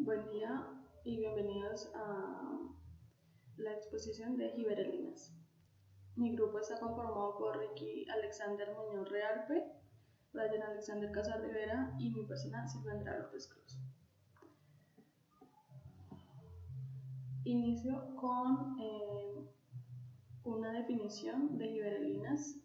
Buen día y bienvenidos a la exposición de gibberelinas. Mi grupo está conformado por Ricky Alexander Muñoz Realpe, Brian Alexander Casa Rivera y mi persona Silvandra López Cruz. Inicio con una definición de gibberelinas,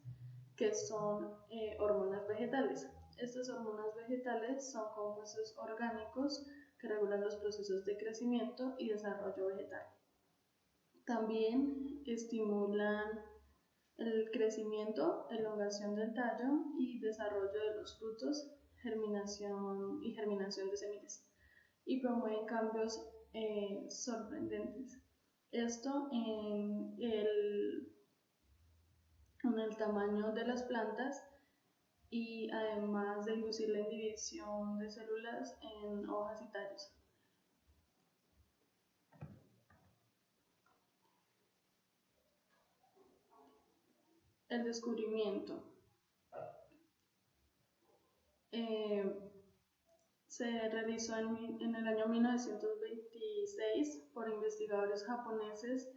que son hormonas vegetales. Estas hormonas vegetales son compuestos orgánicos que regulan los procesos de crecimiento y desarrollo vegetal. También estimulan el crecimiento, elongación del tallo y desarrollo de los frutos, germinación de semillas, y promueven cambios sorprendentes. Esto en el tamaño de las plantas, y además de inducir la división de células en hojas y tallos. El descubrimiento se realizó en el año 1926 por investigadores japoneses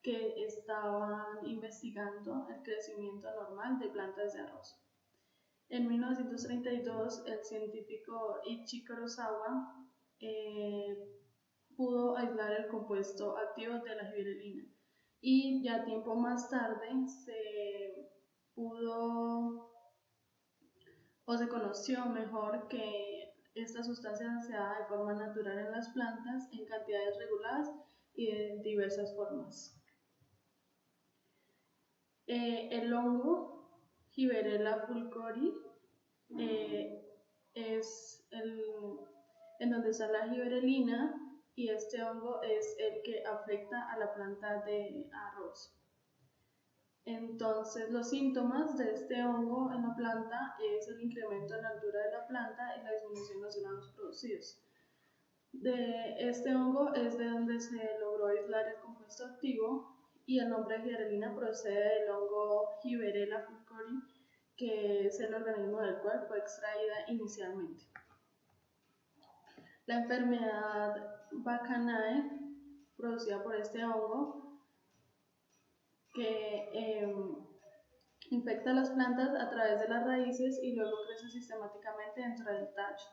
que estaban investigando el crecimiento normal de plantas de arroz. En 1932, el científico Ichi Kurosawa pudo aislar el compuesto activo de la gibberelina, y ya tiempo más tarde se conoció mejor que esta sustancia se da de forma natural en las plantas en cantidades reguladas y de diversas formas. El hongo Gibberella fulgori es en donde está la gibberelina, y este hongo es el que afecta a la planta de arroz. Entonces, los síntomas de este hongo en la planta es el incremento en la altura de la planta y la disminución de los granos producidos. De este hongo es de donde se logró aislar el compuesto activo, y el nombre de gibberelina procede del hongo Gibberella fulgori, que es el organismo del cual fue extraída inicialmente. La enfermedad Vacanae, producida por este hongo, que infecta las plantas a través de las raíces y luego crece sistemáticamente dentro del tallo.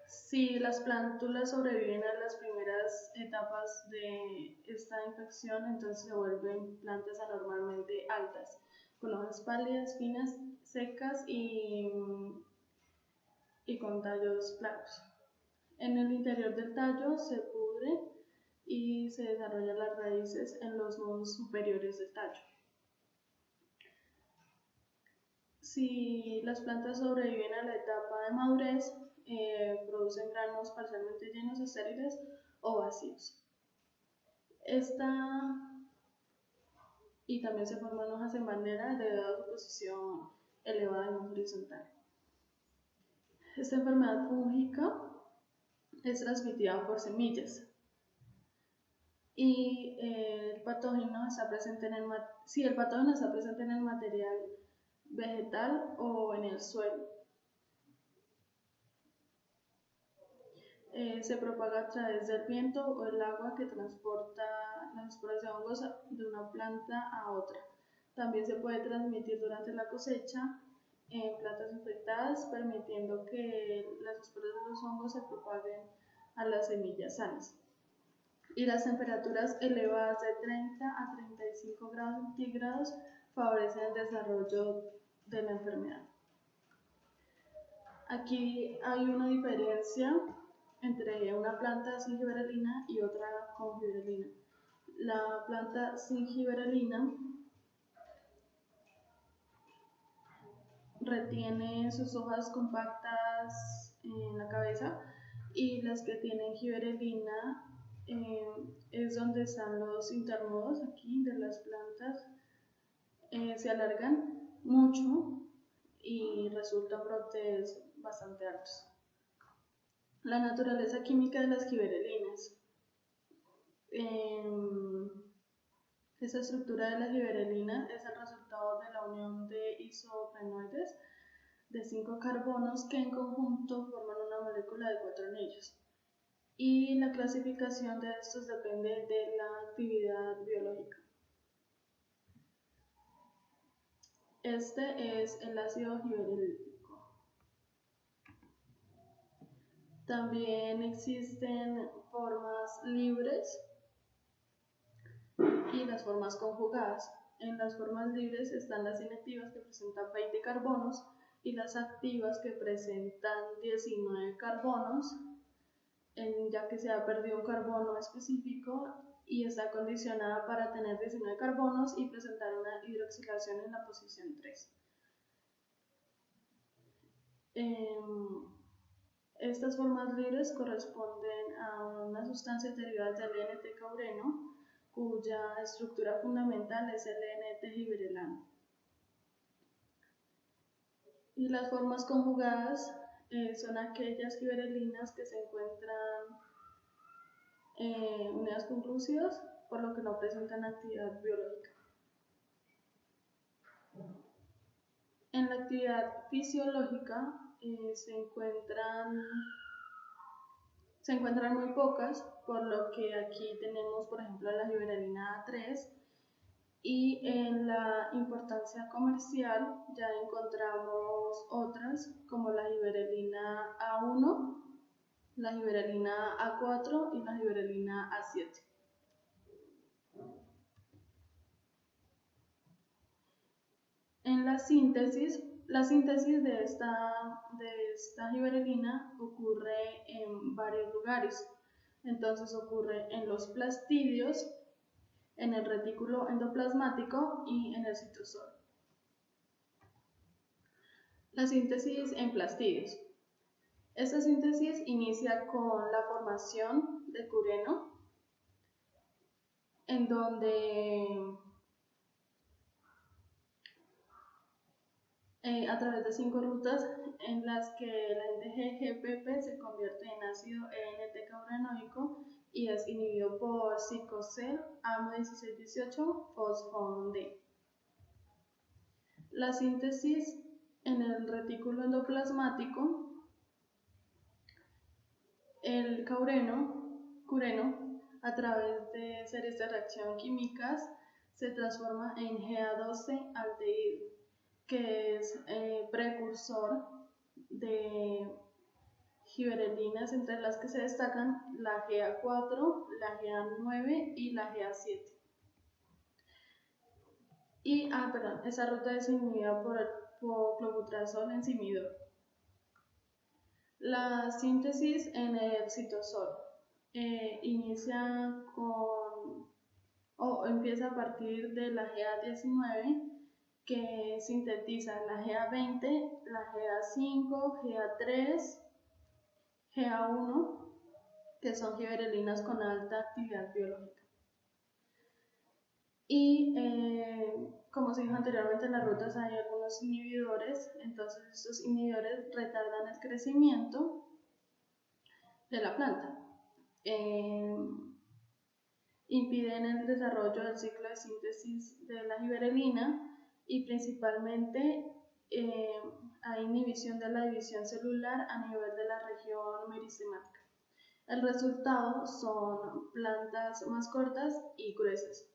Si las plántulas sobreviven a las primeras etapas de esta infección, entonces se vuelven plantas anormalmente altas, con hojas pálidas, finas, secas y con tallos planos. En el interior del tallo se pudre y se desarrollan las raíces en los nodos superiores del tallo. Si las plantas sobreviven a la etapa de madurez, producen granos parcialmente llenos, estériles o vacíos. Y también se forman hojas en bandera debido a su posición elevada y horizontal. Esta enfermedad fúngica es transmitida por semillas, y si el patógeno está presente en el material vegetal o en el suelo. Se propaga a través del viento o el agua que transporta las esporas de hongos de una planta a otra. También se puede transmitir durante la cosecha en plantas infectadas, permitiendo que las esporas de los hongos se propaguen a las semillas sanas. Y las temperaturas elevadas de 30 a 35 grados centígrados favorecen el desarrollo de la enfermedad. Aquí hay una diferencia entre una planta sin gibberelina y otra con gibberelina. La planta sin gibberelina retiene sus hojas compactas en la cabeza, y las que tienen gibberelina es donde están los internodos aquí de las plantas, se alargan mucho y resultan brotes bastante altos. La naturaleza química de las gibberelinas. Esa estructura de la gibberelina es el resultado de la unión de isoprenoides de 5 carbonos que en conjunto forman una molécula de 4 anillos. Y la clasificación de estos depende de la actividad biológica. Este es el ácido giberílico. También existen formas libres y las formas conjugadas. En las formas libres están las inactivas, que presentan 20 carbonos, y las activas, que presentan 19 carbonos, ya que se ha perdido un carbono específico y está condicionada para tener 19 carbonos y presentar una hidroxilación en la posición 3. Estas formas libres corresponden a una sustancia derivada del NT-caureno, cuya estructura fundamental es el NT-giberelano. Y las formas conjugadas son aquellas giberelinas que se encuentran unidas con glúcidos, por lo que no presentan actividad biológica. En la actividad fisiológica se encuentran muy pocas, por lo que aquí tenemos, por ejemplo, la giberelina A3, y en la importancia comercial ya encontramos otras como la giberelina A1, la giberelina A4 y la giberelina A7. En la síntesis de esta giberelina ocurre en varios lugares. Entonces ocurre en los plastidios, en el retículo endoplasmático y en el citosol. La síntesis en plastidios. Esta síntesis inicia con la formación de cureno, en donde a través de 5 rutas en las que el NTG-GPP se convierte en ácido NT-caurenoico y es inhibido por cicocel AMO1618 fosfon-D. La síntesis en el retículo endoplasmático, el cureno, a través de series de reacción químicas, se transforma en GA12 aldehído, que es precursor de giberelinas, entre las que se destacan la GA4, la GA9 y la GA7. Esa ruta es inhibida por el clobutrazol enzimidor. La síntesis en el citosol empieza a partir de la GA19, que sintetiza la GA20, la GA5, GA3, GA1, que son giberelinas con alta actividad biológica. Y como se dijo anteriormente, en las rutas hay algunos inhibidores, entonces estos inhibidores retardan el crecimiento de la planta, impiden el desarrollo del ciclo de síntesis de la giberelina y principalmente hay inhibición de la división celular a nivel de la región meristemática. El resultado son plantas más cortas y gruesas.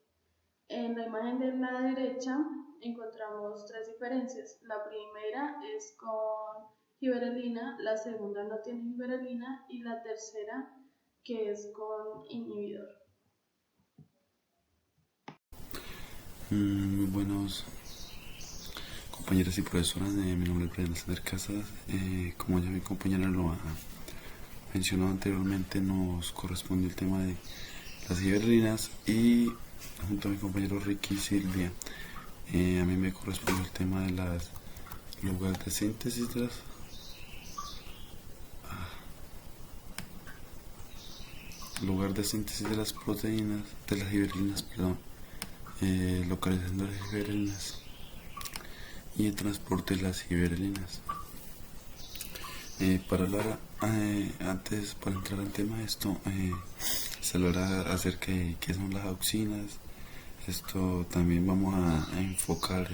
En la imagen de la derecha encontramos 3 diferencias. La primera es con giberelina, la segunda no tiene giberelina y la tercera que es con inhibidor. Muy buenos compañeras y profesoras, mi nombre es Brian Alexander Casas. Como ya mi compañera lo ha mencionado anteriormente, nos corresponde el tema de las giberelinas y junto a mi compañero Ricky y Silvia, a mí me corresponde el tema de las lugares de síntesis de las proteínas, de las giberelinas, localización de las giberelinas y el transporte de las giberelinas. Para entrar al tema de esto, se hablará acerca de qué son las auxinas. Esto también vamos a enfocar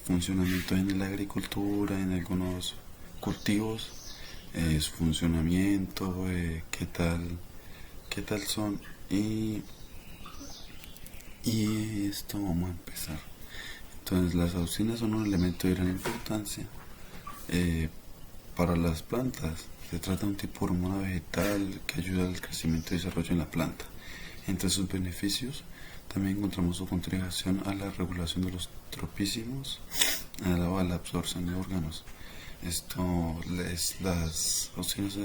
funcionamiento en la agricultura, en algunos cultivos, su funcionamiento, qué tal son y esto vamos a empezar. Entonces las auxinas son un elemento de gran importancia para las plantas. Se trata de un tipo de hormona vegetal que ayuda al crecimiento y desarrollo en la planta. Entre sus beneficios también encontramos su contribución a la regulación de los tropísimos, a la absorción de órganos. Las auxinas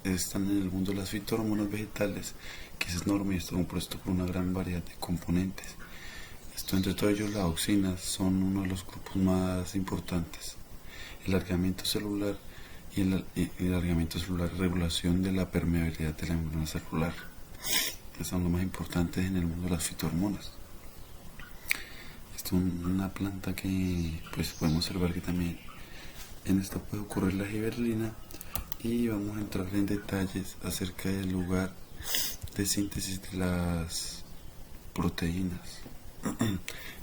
están en el mundo de las fitohormonas vegetales, que es enorme y está compuesto por una gran variedad de componentes. Entre todos ellos, las auxinas son uno de los grupos más importantes. El alargamiento celular y el alargamiento celular, regulación de la permeabilidad de la membrana celular, que son los más importantes en el mundo de las fitohormonas. Esto es una planta que pues podemos observar que también en esta puede ocurrir la giberelina, y vamos a entrar en detalles acerca del lugar de síntesis de las proteínas.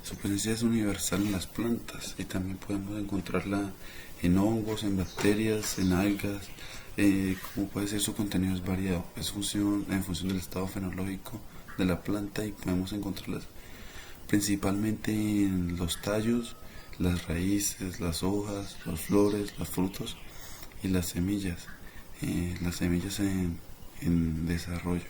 Su presencia es universal en las plantas y también podemos encontrarla en hongos, en bacterias, en algas. Como puede ser, su contenido es variado, en función del estado fenológico de la planta, y podemos encontrarlas principalmente en los tallos, las raíces, las hojas, las flores, los frutos y las semillas en desarrollo.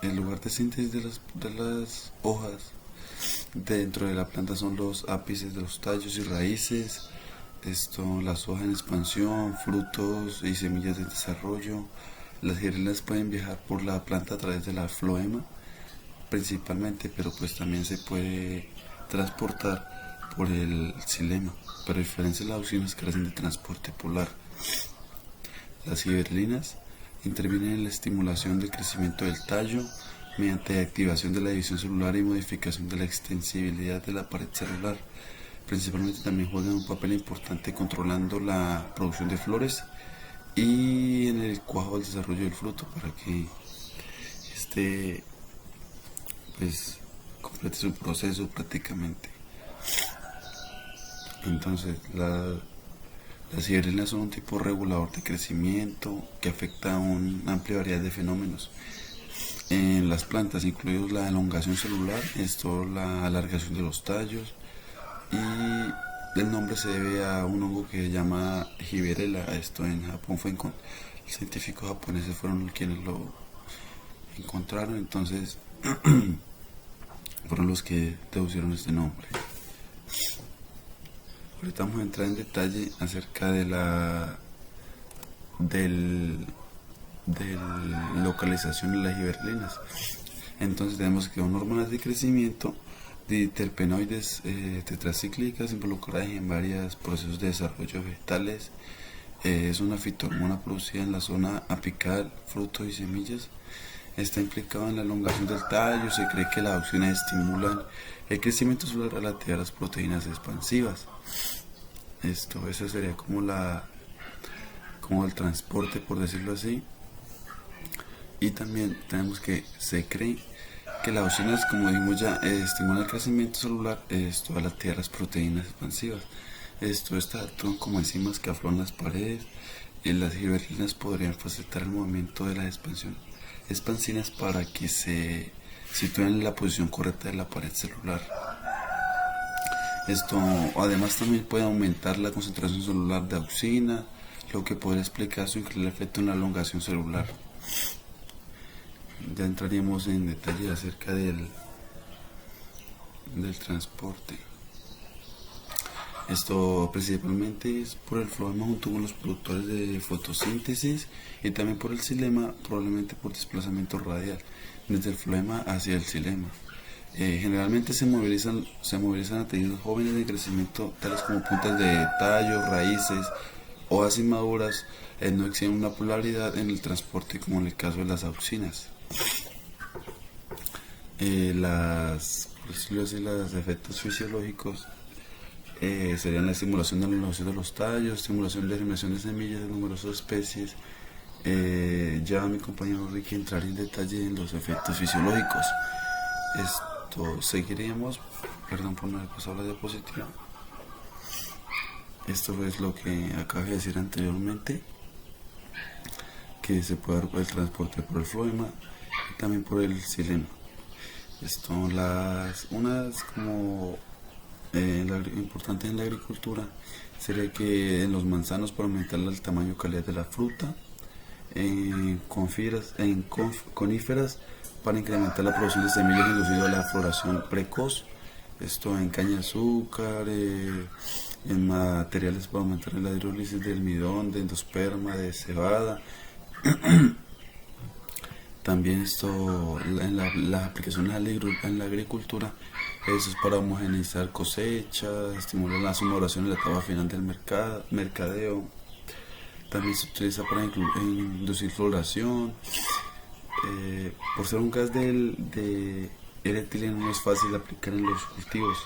El lugar de síntesis de las hojas dentro de la planta son los ápices de los tallos y raíces. Las hojas en expansión, frutos y semillas de desarrollo. Las giberelinas pueden viajar por la planta a través de la floema principalmente, pero pues también se puede transportar por el xilema, pero a diferencia de las auxinas, carecen de transporte polar. Las giberelinas intervienen en la estimulación del crecimiento del tallo mediante activación de la división celular y modificación de la extensibilidad de la pared celular. Principalmente también juegan un papel importante controlando la producción de flores y en el cuajo del desarrollo del fruto, para que pues complete su proceso prácticamente. Entonces las giberelinas son un tipo regulador de crecimiento que afecta a una amplia variedad de fenómenos en las plantas, incluidos la elongación celular, la alargación de los tallos, y el nombre se debe a un hongo que se llama Giberella. Esto en Japón los científicos japoneses fueron quienes lo encontraron, entonces fueron los que deducieron este nombre. Ahorita vamos a entrar en detalle acerca de la localización de las giberelinas. Entonces tenemos que son hormonas de crecimiento de terpenoides tetracíclicas involucradas en varios procesos de desarrollo vegetales. Es una fitohormona producida en la zona apical, frutos y semillas. Está implicado en la elongación del tallo. Se cree que las auxinas estimulan el crecimiento celular al activar las proteínas expansivas. Esa sería como el transporte, por decirlo así. Y también tenemos que se cree que las auxinas, como dijimos ya, estimulan el crecimiento celular al activar las proteínas expansivas. Actúan como enzimas que afloran las paredes, y las giberelinas podrían facilitar el movimiento de las expansinas para que se sitúen en la posición correcta de la pared celular. Además también puede aumentar la concentración celular de auxina, lo que podría explicar su increíble efecto en la elongación celular. Ya entraríamos en detalle acerca del transporte. Esto principalmente es por el floema junto con los productores de fotosíntesis, y también por el xilema, probablemente por desplazamiento radial desde el floema hacia el xilema. Generalmente se movilizan a tejidos jóvenes de crecimiento, tales como puntas de tallo, raíces, hojas inmaduras. No existe una polaridad en el transporte como en el caso de las auxinas. Por decirlo así, los efectos fisiológicos serían la estimulación de la elongación de los tallos, estimulación de germinación de semillas de numerosas especies. Ya mi compañero Ricky entrará en detalle en los efectos fisiológicos. seguiremos, perdón por no haber pasado la diapositiva. Esto es lo que acabo de decir anteriormente, que se puede dar por el transporte por el floema y también por el xilema. Esto, unas como importante en la agricultura sería que en los manzanos para aumentar el tamaño y calidad de la fruta, coníferas para incrementar la producción de semillas inducido a la floración precoz, esto en caña de azúcar, en materiales para aumentar la hidrólisis de almidón, de endosperma, de cebada. También esto en la aplicación en la agricultura, eso es para homogeneizar cosechas, estimular la maduración en la etapa final del mercadeo. También se utiliza para inducir floración. Por ser un gas de el etileno no es fácil de aplicar en los cultivos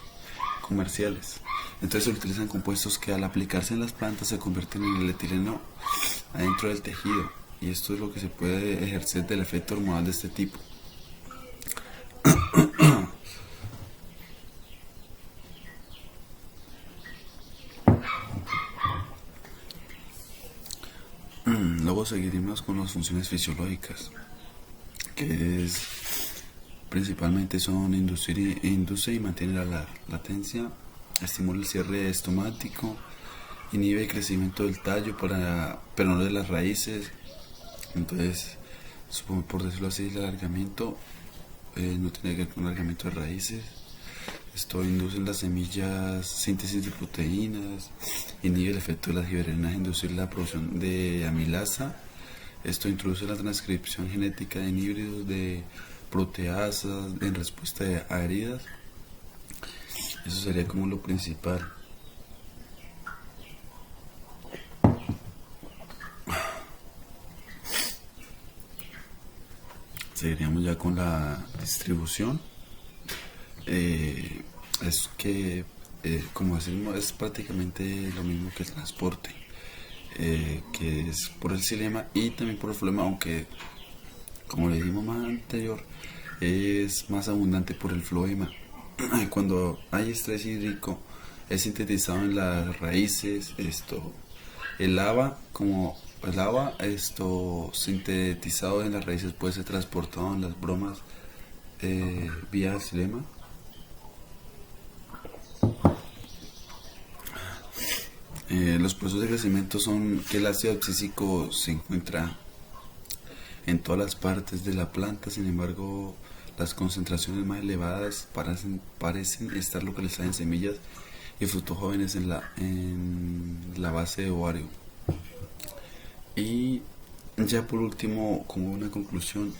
comerciales. Entonces se utilizan compuestos que al aplicarse en las plantas se convierten en el etileno adentro del tejido. Y esto es lo que se puede ejercer del efecto hormonal de este tipo. Luego seguiremos con las funciones fisiológicas, que es principalmente son induce y mantiene la latencia, estimula el cierre estomático, inhibe el crecimiento del tallo pero no de las raíces. Entonces, por decirlo así, el alargamiento no tiene que ver con alargamiento de raíces. Esto induce en las semillas síntesis de proteínas, inhibe el efecto de las giberelinas, inducir la producción de amilasa. Esto introduce la transcripción genética en híbridos de proteasas en respuesta a heridas. Eso sería como lo principal. Seguiríamos ya con la distribución. Es que, como decimos, es prácticamente lo mismo que el transporte, que es por el xilema y también por el floema, aunque, como le dijimos más anterior, es más abundante por el floema. Cuando hay estrés hídrico, es sintetizado en las raíces, el lava, sintetizado en las raíces puede ser transportado en las bromas vía xilema. Los procesos de crecimiento son que el ácido abscísico se encuentra en todas las partes de la planta, sin embargo las concentraciones más elevadas parecen estar localizadas en semillas y frutos jóvenes en la base de ovario. Y ya por último, como una conclusión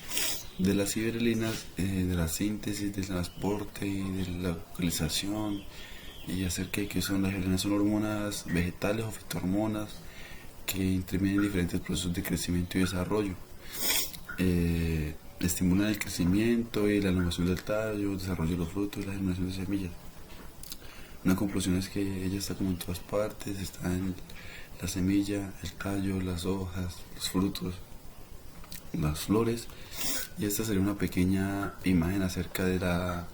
de las giberelinas, de la síntesis, del transporte y de la localización, y acerca de qué son las giberelinas, son hormonas vegetales o fitohormonas que intervienen en diferentes procesos de crecimiento y desarrollo. Estimulan el crecimiento y la elongación del tallo, el desarrollo de los frutos y la germinación de semillas. Una conclusión es que ella está como en todas partes, está en la semilla, el tallo, las hojas, los frutos, las flores. Y esta sería una pequeña imagen acerca de las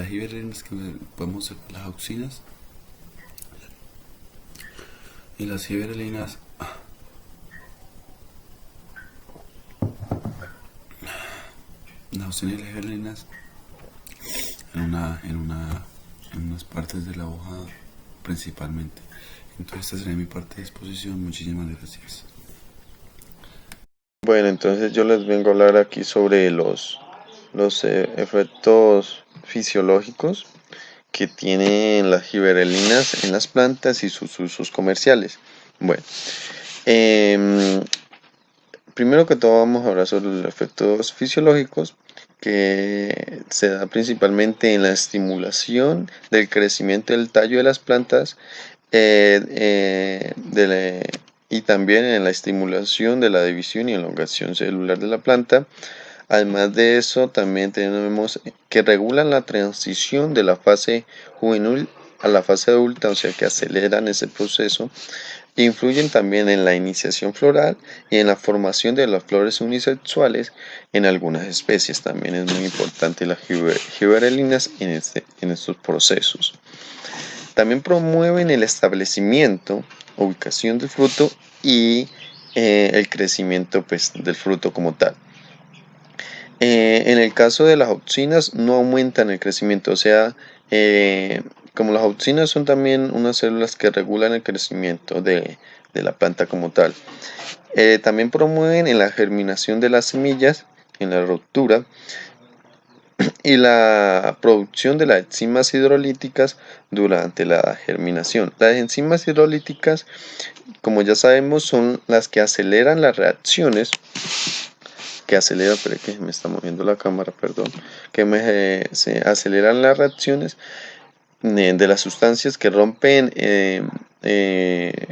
giberelinas, que podemos ser las auxinas. Y las giberelinas y las giberelinas en unas partes de la hoja principalmente. Entonces esta sería mi parte de exposición. Muchísimas gracias. Bueno, entonces yo les vengo a hablar aquí sobre los efectos fisiológicos que tienen las giberelinas en las plantas y sus usos comerciales. Bueno, primero que todo vamos a hablar sobre los efectos fisiológicos, que se da principalmente en la estimulación del crecimiento del tallo de las plantas y también en la estimulación de la división y elongación celular de la planta. Además de eso, también tenemos que regulan la transición de la fase juvenil a la fase adulta, o sea que aceleran ese proceso. Influyen también en la iniciación floral y en la formación de las flores unisexuales en algunas especies. También es muy importante las gibberelinas en estos procesos. También promueven el establecimiento, ubicación del fruto y el crecimiento pues, del fruto como tal. En el caso de las auxinas no aumentan el crecimiento, o sea, como las auxinas son también unas células que regulan el crecimiento de la planta como tal. También promueven en la germinación de las semillas, en la ruptura y la producción de las enzimas hidrolíticas durante la germinación. Las enzimas hidrolíticas, como ya sabemos, son las que aceleran las reacciones pero que me está moviendo la cámara, perdón, se aceleran las reacciones de las sustancias que rompen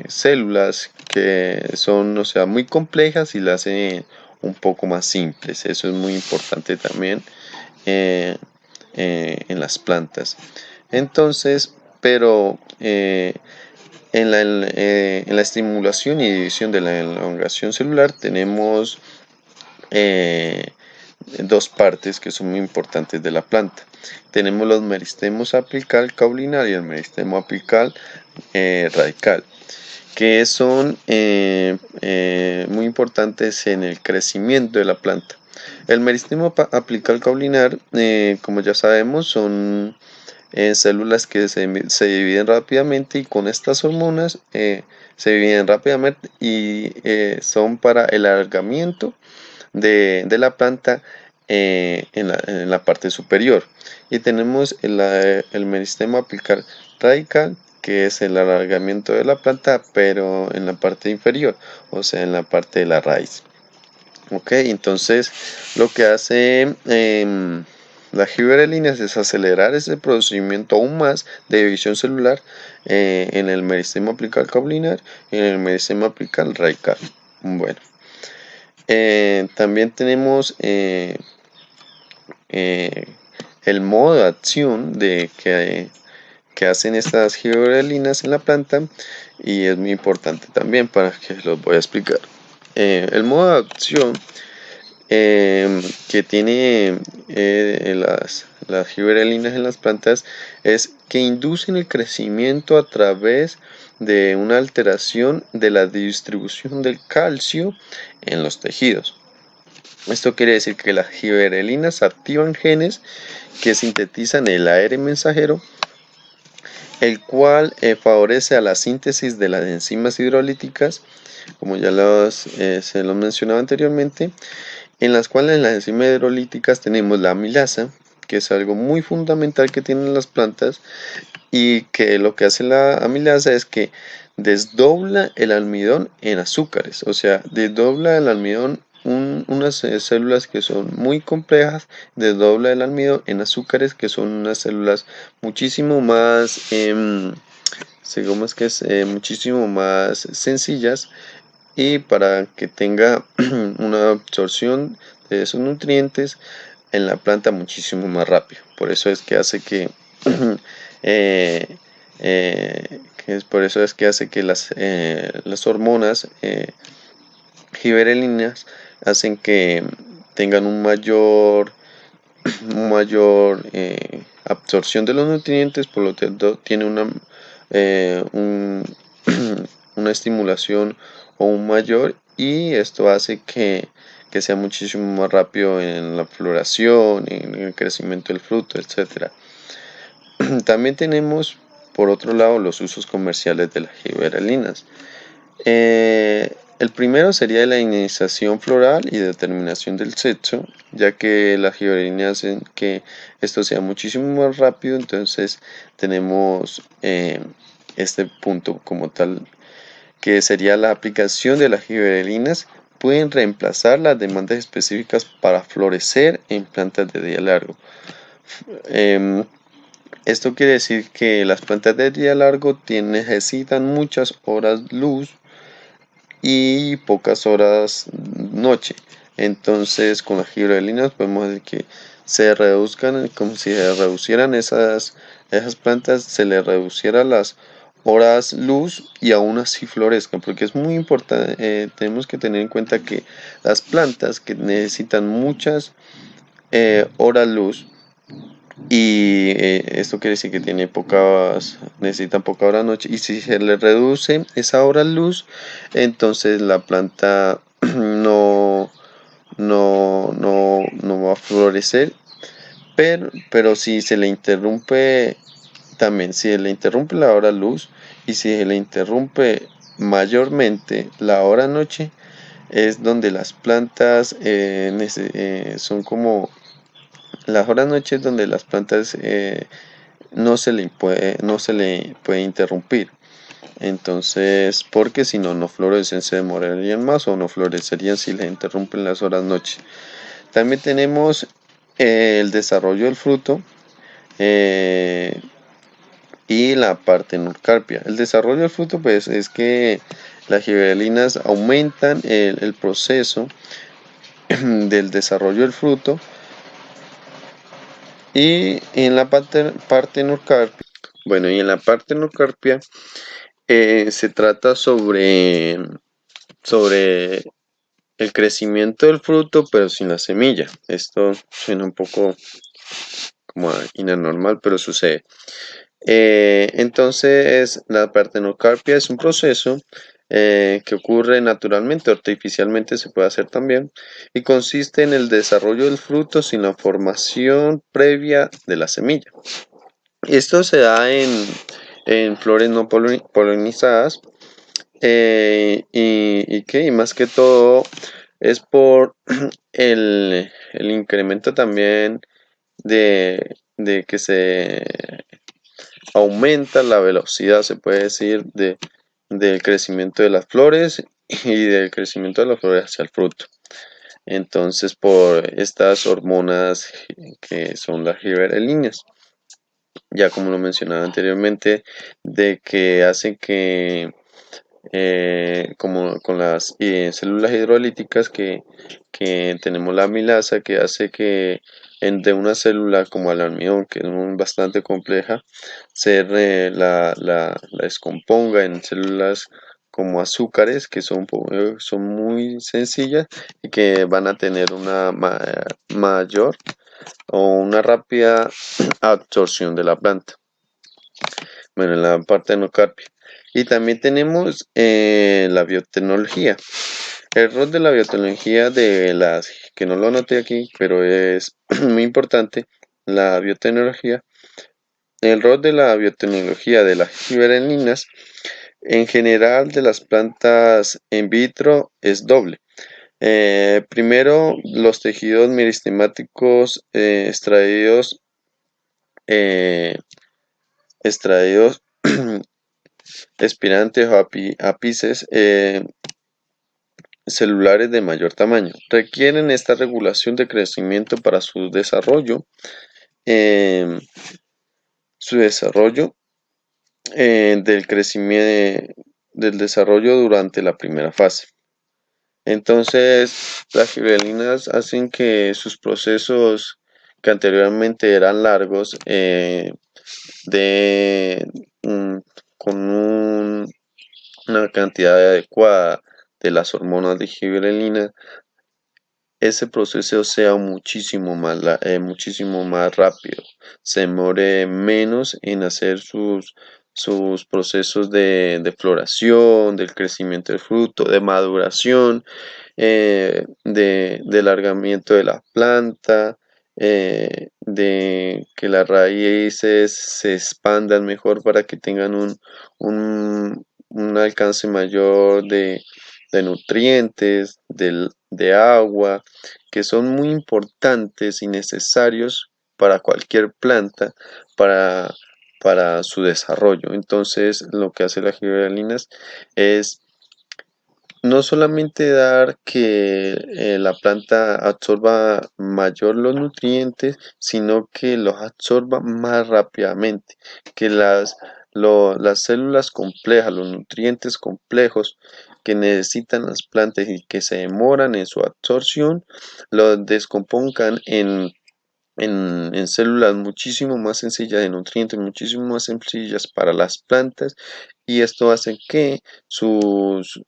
células que son, o sea, muy complejas y las hacen un poco más simples. Eso es muy importante también en las plantas. Entonces, pero en la estimulación y división de la elongación celular tenemos dos partes que son muy importantes de la planta. Tenemos los meristemos apical caulinar y el meristemo apical radical, que son muy importantes en el crecimiento de la planta. El meristemo apical caulinar, como ya sabemos, son células que se dividen rápidamente y con estas hormonas se dividen rápidamente y son para el alargamiento de la planta en la parte superior. Y tenemos el meristemo apical radical, que es el alargamiento de la planta, pero en la parte inferior, o sea, en la parte de la raíz. Ok, entonces lo que hace las gibberelinas es acelerar ese procedimiento aún más de división celular en el meristemo apical caulinar y en el meristemo apical radical. Bueno. También tenemos el modo de acción que hacen estas gibberelinas en la planta y es muy importante también para que los voy a explicar. El modo de acción que tiene las gibberelinas en las plantas es que inducen el crecimiento a través de una alteración de la distribución del calcio en los tejidos. Esto quiere decir que las gibberelinas activan genes que sintetizan el ARN mensajero, el cual favorece a la síntesis de las enzimas hidrolíticas, como ya se lo mencionaba anteriormente, en las cuales las enzimas hidrolíticas tenemos la amilasa, que es algo muy fundamental que tienen las plantas, y que lo que hace la amilasa es que desdobla el almidón en azúcares, o sea, desdobla el almidón, unas células que son muy complejas, desdobla el almidón en azúcares que son unas células muchísimo más, muchísimo más sencillas, y para que tenga una absorción de esos nutrientes en la planta muchísimo más rápido. Por eso es que hace que las hormonas gibberelinas hacen que tengan un mayor absorción de los nutrientes, por lo tanto tiene una estimulación aún mayor, y esto hace que sea muchísimo más rápido en la floración, en el crecimiento del fruto, etc. También tenemos, por otro lado, los usos comerciales de las gibberelinas. El primero sería la iniciación floral y determinación del sexo, ya que las gibberelinas hacen que esto sea muchísimo más rápido. Entonces tenemos este punto como tal, que sería la aplicación de las gibberelinas pueden reemplazar las demandas específicas para florecer en plantas de día largo. Esto quiere decir que las plantas de día largo necesitan muchas horas luz y pocas horas noche. Entonces con las gibberelinas podemos decir que se reduzcan, como si se reducieran esas plantas, se les reduciera las horas luz y aún así florezcan, porque es muy importante, tenemos que tener en cuenta que las plantas que necesitan muchas horas luz, y esto quiere decir que necesitan poca hora noche, y si se le reduce esa hora luz, entonces la planta no va a florecer, pero si se le interrumpe también, si se le interrumpe la hora luz y si se le interrumpe mayormente la hora noche, es donde las plantas son como las horas noches donde las plantas no se le puede interrumpir. Entonces, porque si no, no florecen, se demorarían más o no florecerían si les interrumpen las horas noche. También tenemos el desarrollo del fruto eh, y la partenurcarpia. El desarrollo del fruto, pues, es que las gibberelinas aumentan el proceso del desarrollo del fruto, y en la partenurcarpia, bueno, y en la partenurcarpia se trata sobre el crecimiento del fruto, pero sin la semilla. Esto suena un poco como inanormal, pero sucede. Entonces, la partenocarpia es un proceso que ocurre naturalmente, artificialmente se puede hacer también, y consiste en el desarrollo del fruto sin la formación previa de la semilla. Esto se da en flores no polinizadas, y más que todo es por el incremento también de que se aumenta la velocidad, se puede decir, del crecimiento de las flores y del crecimiento de las flores hacia el fruto. Entonces, por estas hormonas que son las gibberelinas, ya como lo mencionaba anteriormente, de que hacen que como con las células hidrolíticas que tenemos la amilasa, que hace que de una célula como el almidón, que es bastante compleja, la descomponga en células como azúcares, que son muy sencillas y que van a tener una mayor o una rápida absorción de la planta. Bueno, en la parte nocarpia. Y también tenemos la biotecnología. El rol de la biotecnología que no lo anoté aquí, pero es muy importante, la biotecnología. El rol de la biotecnología de las gibberelinas en general de las plantas in vitro es doble. Primero, los tejidos meristemáticos eh, extraídos espirantes o ápices celulares de mayor tamaño. Requieren esta regulación de crecimiento para eh, su desarrollo del crecimiento del desarrollo durante la primera fase. Entonces, las giberelinas hacen que sus procesos que anteriormente eran largos de con una cantidad adecuada de las hormonas de giberelina, ese proceso sea muchísimo más rápido, se demore menos en hacer sus procesos de floración, del crecimiento del fruto, de maduración, de alargamiento de la planta, de que las raíces se expandan mejor para que tengan un alcance mayor de nutrientes, de agua, que son muy importantes y necesarios para cualquier planta, para, para su desarrollo. Entonces, lo que hace las giberelinas es no solamente dar que la planta absorba mayor los nutrientes, sino que los absorba más rápidamente, que las células complejas, los nutrientes complejos que necesitan las plantas y que se demoran en su absorción, los descompongan en células muchísimo más sencillas, de nutrientes muchísimo más sencillas para las plantas, y esto hace que sus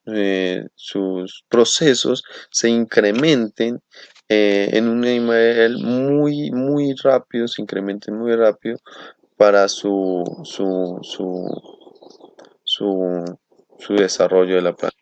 procesos se incrementen en un nivel muy rápido, se incrementen muy rápido para su desarrollo de la planta.